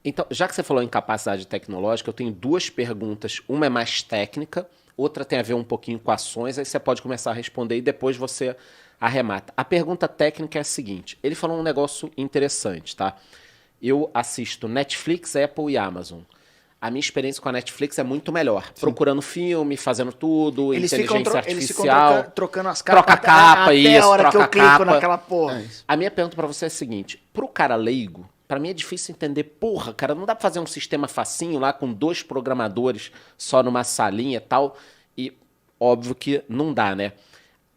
Então, já que você falou em capacidade tecnológica, eu tenho duas perguntas. Uma é mais técnica, outra tem a ver um pouquinho com ações, aí você pode começar a responder e depois você arremata. A pergunta técnica é a seguinte: ele falou um negócio interessante, tá? Eu assisto Netflix, Apple e Amazon. A minha experiência com a Netflix é muito melhor. Procurando filme, fazendo tudo, inteligência artificial. Trocando as capas. Troca capa, até isso, a hora troca que eu clico capa. naquela porra. A minha pergunta pra você é a seguinte: pro cara leigo, pra mim é difícil entender, porra, cara, não dá pra fazer um sistema facinho lá com 2 programadores só numa salinha e tal. E óbvio que não dá, né?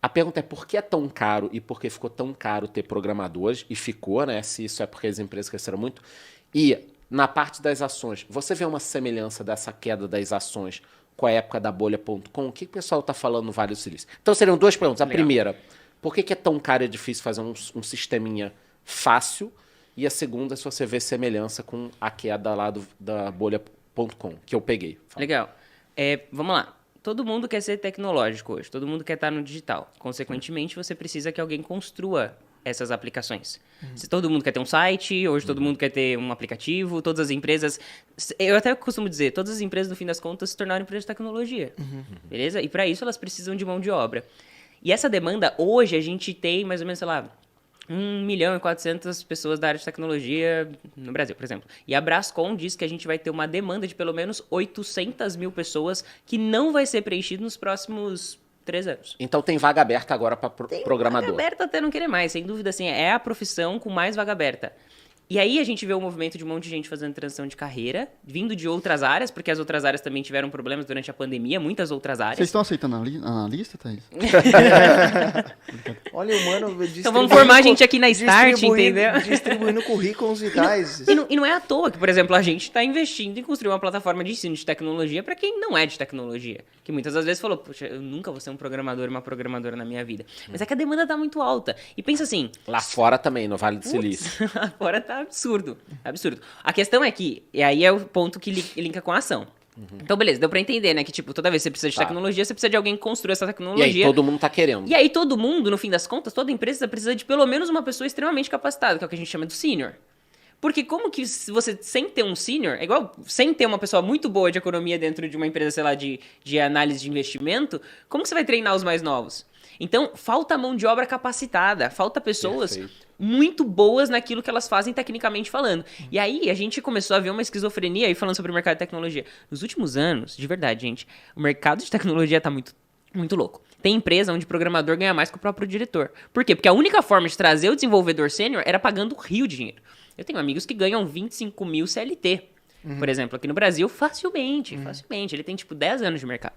A pergunta é por que é tão caro e por que ficou tão caro ter programadores? E ficou, né? Se isso é porque as empresas cresceram muito. E na parte das ações, você vê uma semelhança dessa queda das ações com a época da bolha.com? O que o pessoal está falando no Vale do Silício? Então seriam 2 perguntas. A primeira, por que é tão caro e é difícil fazer um sisteminha fácil? E a segunda, se você vê semelhança com a queda lá da bolha.com, que eu peguei. Fala. Legal. Vamos lá. Todo mundo quer ser tecnológico hoje, todo mundo quer estar no digital. Consequentemente, você precisa que alguém construa essas aplicações. Se todo mundo quer ter um site, hoje todo mundo quer ter um aplicativo, todas as empresas... Eu até costumo dizer, todas as empresas, no fim das contas, se tornaram empresas de tecnologia. Beleza? E para isso, elas precisam de mão de obra. E essa demanda, hoje, a gente tem mais ou menos, sei lá, 1.400.000 pessoas da área de tecnologia no Brasil, por exemplo. E a Brascom diz que a gente vai ter uma demanda de pelo menos 800.000 pessoas que não vai ser preenchida nos próximos 3 anos. Então tem vaga aberta agora para programador. Vaga aberta até não querer mais, sem dúvida, assim, é a profissão com mais vaga aberta. E aí a gente vê o movimento de um monte de gente fazendo transição de carreira, vindo de outras áreas, porque as outras áreas também tiveram problemas durante a pandemia, muitas outras áreas. Vocês estão aceitando a lista, Thaís? Olha, o mano... Então vamos formar a gente aqui na Start, entendeu? Distribuindo currículos vitais. E não é à toa que, por exemplo, a gente está investindo em construir uma plataforma de ensino de tecnologia para quem não é de tecnologia. Que muitas das vezes falou, poxa, eu nunca vou ser um programador, uma programadora na minha vida. Mas é que a demanda está muito alta. E pensa assim... Lá fora também, no Vale do Silício. Lá fora tá absurdo. Absurdo. A questão é que, e aí é o ponto que linka com a ação. Então, beleza, deu pra entender, né? Que, tipo, toda vez que você precisa de tecnologia, você precisa de alguém que construa essa tecnologia. E aí todo mundo tá querendo. E aí todo mundo, no fim das contas, toda empresa precisa de pelo menos uma pessoa extremamente capacitada, que é o que a gente chama de sênior. Porque como que você, sem ter um sênior, é igual sem ter uma pessoa muito boa de economia dentro de uma empresa, sei lá, de análise de investimento, como que você vai treinar os mais novos? Então, falta mão de obra capacitada, falta pessoas muito boas naquilo que elas fazem tecnicamente falando. E aí, a gente começou a ver uma esquizofrenia aí falando sobre o mercado de tecnologia. Nos últimos anos, de verdade, gente, o mercado de tecnologia tá muito louco. Tem empresa onde o programador ganha mais que o próprio diretor. Por quê? Porque a única forma de trazer o desenvolvedor sênior era pagando rio de dinheiro. Eu tenho amigos que ganham 25 mil CLT, por exemplo, aqui no Brasil, facilmente. Ele tem, tipo, 10 anos de mercado.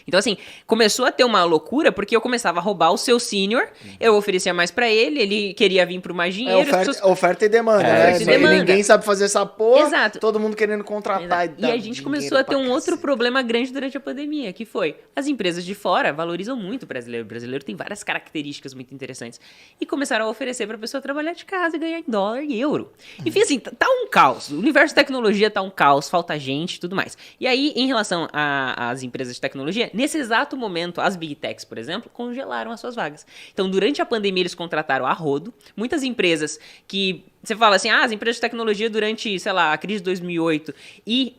Então, assim, começou a ter uma loucura porque eu começava a roubar o seu sênior, eu oferecia mais pra ele queria vir por mais dinheiro. Oferta e demanda, né? Oferta e demanda. Ninguém sabe fazer essa porra, Exato. todo mundo querendo contratar. E a gente começou a ter um outro problema grande durante a pandemia, que foi, as empresas de fora valorizam muito o brasileiro. O brasileiro tem várias características muito interessantes. E começaram a oferecer pra pessoa trabalhar de casa e ganhar em dólar e euro. Enfim, assim, tá um caos. O universo de tecnologia tá um caos, falta gente e tudo mais. E aí, em relação às empresas de tecnologia, nesse exato momento, as Big Techs, por exemplo, congelaram as suas vagas. Então, durante a pandemia, eles contrataram a rodo. Muitas empresas que... Você fala assim, as empresas de tecnologia durante, sei lá, a crise de 2008 e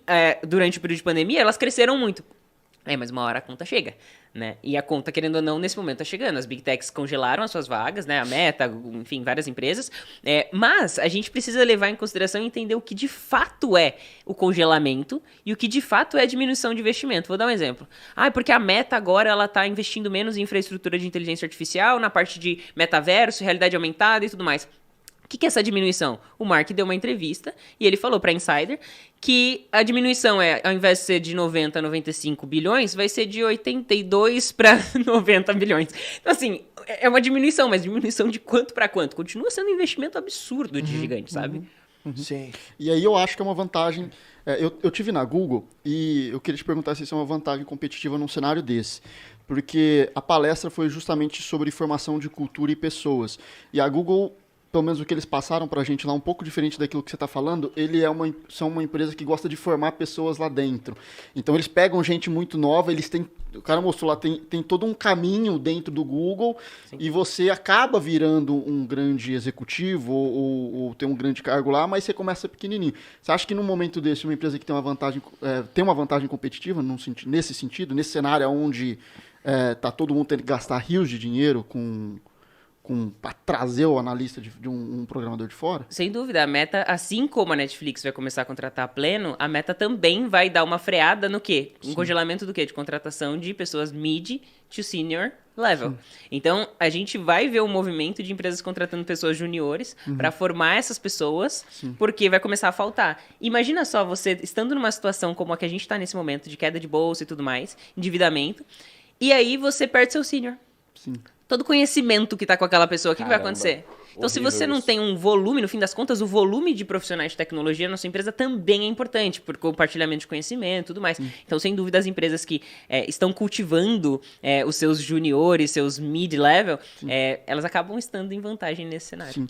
durante o período de pandemia, elas cresceram muito. Mas uma hora a conta chega, né? E a conta, querendo ou não, nesse momento tá chegando. As Big Techs congelaram as suas vagas, né? A Meta, enfim, várias empresas. Mas a gente precisa levar em consideração e entender o que de fato é o congelamento e o que de fato é a diminuição de investimento. Vou dar um exemplo. Porque a Meta agora, ela tá investindo menos em infraestrutura de inteligência artificial, na parte de metaverso, realidade aumentada e tudo mais. O que é essa diminuição? O Mark deu uma entrevista e ele falou para Insider que a diminuição ao invés de ser de 90 a 95 bilhões, vai ser de 82 para 90 bilhões. Então, assim, é uma diminuição, mas diminuição de quanto para quanto? Continua sendo um investimento absurdo de gigante, sabe? Sim. E aí eu acho que é uma vantagem... Eu tive na Google e eu queria te perguntar se isso é uma vantagem competitiva num cenário desse. Porque a palestra foi justamente sobre formação de cultura e pessoas. E a Google... pelo menos o que eles passaram pra gente lá, um pouco diferente daquilo que você está falando, são uma empresa que gosta de formar pessoas lá dentro. Então, eles pegam gente muito nova, eles têm o cara mostrou lá, tem todo um caminho dentro do Google e você acaba virando um grande executivo ou tem um grande cargo lá, mas você começa pequenininho. Você acha que num momento desse, uma empresa que tem uma vantagem competitiva nesse sentido, nesse cenário onde tá todo mundo tendo que gastar rios de dinheiro para trazer o analista de um programador de fora? Sem dúvida, a Meta, assim como a Netflix vai começar a contratar a pleno, a Meta também vai dar uma freada no quê? Um congelamento do quê? De contratação de pessoas mid to senior level. Sim. Então, a gente vai ver um movimento de empresas contratando pessoas juniores para formar essas pessoas, porque vai começar a faltar. Imagina só, você estando numa situação como a que a gente está nesse momento, de queda de bolsa e tudo mais, endividamento, e aí você perde seu senior. Sim. Todo conhecimento que tá com aquela pessoa, o que vai acontecer? Então, se você não tem um volume, no fim das contas, o volume de profissionais de tecnologia na sua empresa também é importante, por compartilhamento de conhecimento e tudo mais. Então, sem dúvida, as empresas que estão cultivando os seus juniores, seus mid-level, elas acabam estando em vantagem nesse cenário. Sim.